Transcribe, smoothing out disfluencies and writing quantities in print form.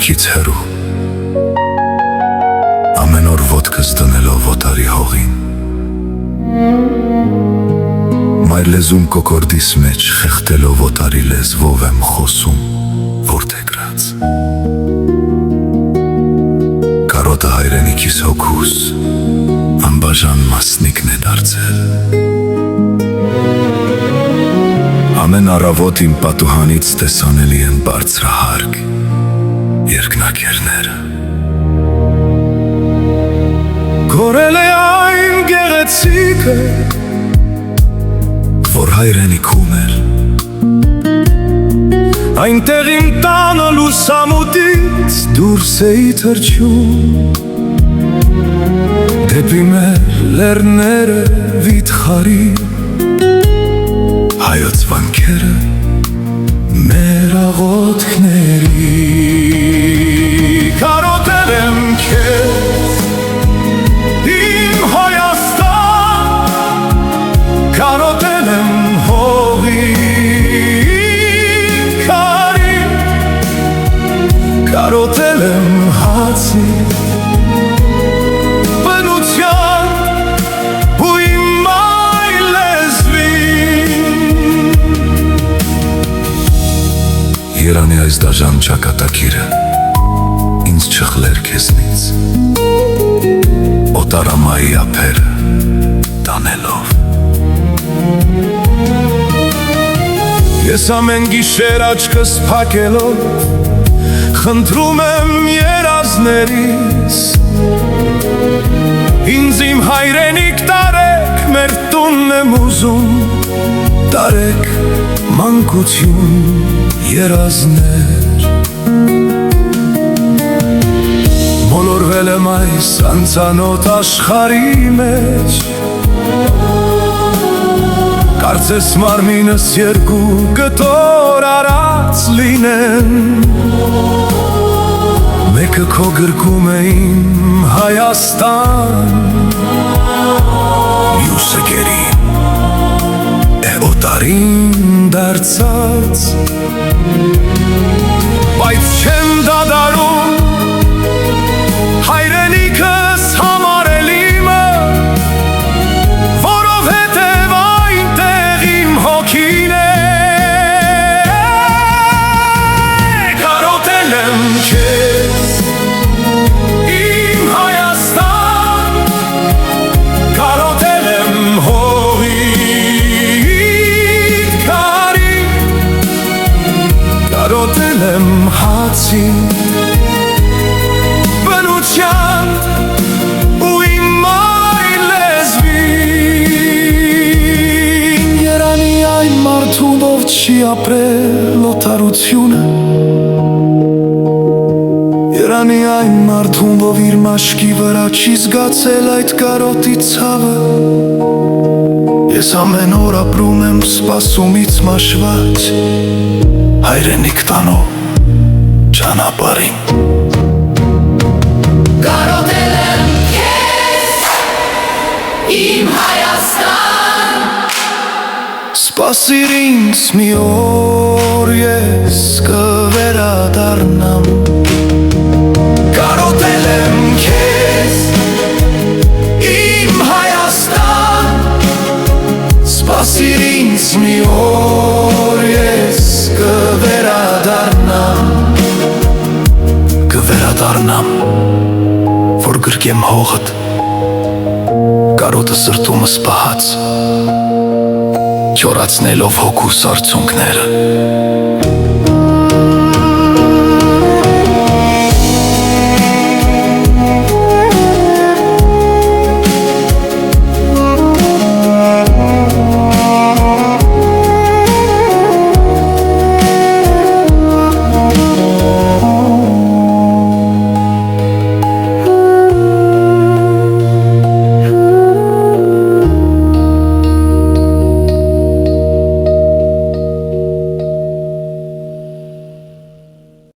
հայրենիքից հեռու, ամեն օր ոտքս դնելով օտարի հողին, մայր լեզուն կոկորդիս մեջ խեղդելով օտարի լեզվով եմ խոսում որդեգրած։ Կարոտը հայրենիքիս հոգուս անբաժան մասնիկն է դարձել։ Ամեն առավոտ իմ պատուհանից տեսանելի են բարձրահարկ երկնակերները։ Կորել է այն գեղեցիկը, որ հայրենիքում էր, այնտեղ իմ տանը լուսամուտից դուրս էի թռչում, դեպի մեր լեռները վիթխարի, հայոց վանքերը մեր աղոթքների։ Կարոտել եմ քեզ իմ Հայաստան, կարոտել եմ հողի քարին, կարոտել եմ հացի Երանի այս դաժան ճակատագիրը ինձ չխլեր քեզնից, օտարամայի ափերը տանելով։ Ես ամեն գիշեր աչքս փակելով խնդրում եմ երազներից, ինձ իմ հայրենիք տարեք, մեր տունն եմ ուզում, տարեք մանկություն երազներ։ Մոլորվել եմ այս անծանոթ աշխարհի մեջ, կարծես մարմինս երկու կտոր արած լինեն, մեկը քո գրկում է իմ Հայաստան, մյուսը գերին է օտարին դարձած, բայց չեմ դադարում հայրենիքս համարել իմը, որովհետև այնտեղ իմ հոգին է։ Կարոտել եմ քեզ իմ Հայաստան, կարոտել եմ կարոտել եմ հացին, բնության ու իմ մայր լեզվին, երանի այն մարդուն, ով չի ապրել օտարությունը, երանի այն մարդուն, ով իր մաշկի վրա չի զգացել այդ կարոտի ցավը, ես ամեն օր ապրում եմ սպասումից մաշված հայրենիք տանող ճանապարհին։ Կարոտել եմ քեզ իմ Հայաստան, սպասիր ինձ մի օր ես կվերադառնամ։ Կարոտել եմ քեզ իմ Հայաստան, սպասիր ինձ մի օր ես կվերադառնամ, որ գրկեմ հողդ, կարոտը սրտումս պահած, չորացնելով հոգուս արցունքները։